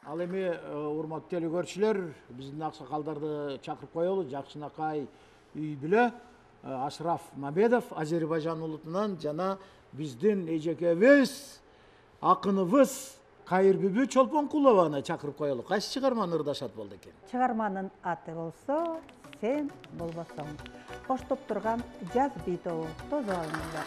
Ал эми урматтуу телекөрүүчүлөр, биздин аксакалдарды чакырып коелу. Жакшынакай үй бүлө Ашраф Мамедов Азербайжан улутунан жана биздин эжекебиз, акыныбыз Кайырбүбү Чолпонкулованы чакырып коелу. Кайсы чыгарманы ырдашат болду экен? Чыгарманын аты болсо «Сен болбосоң». Коштоп турган жаз бийтобу тосуп алыңыздар.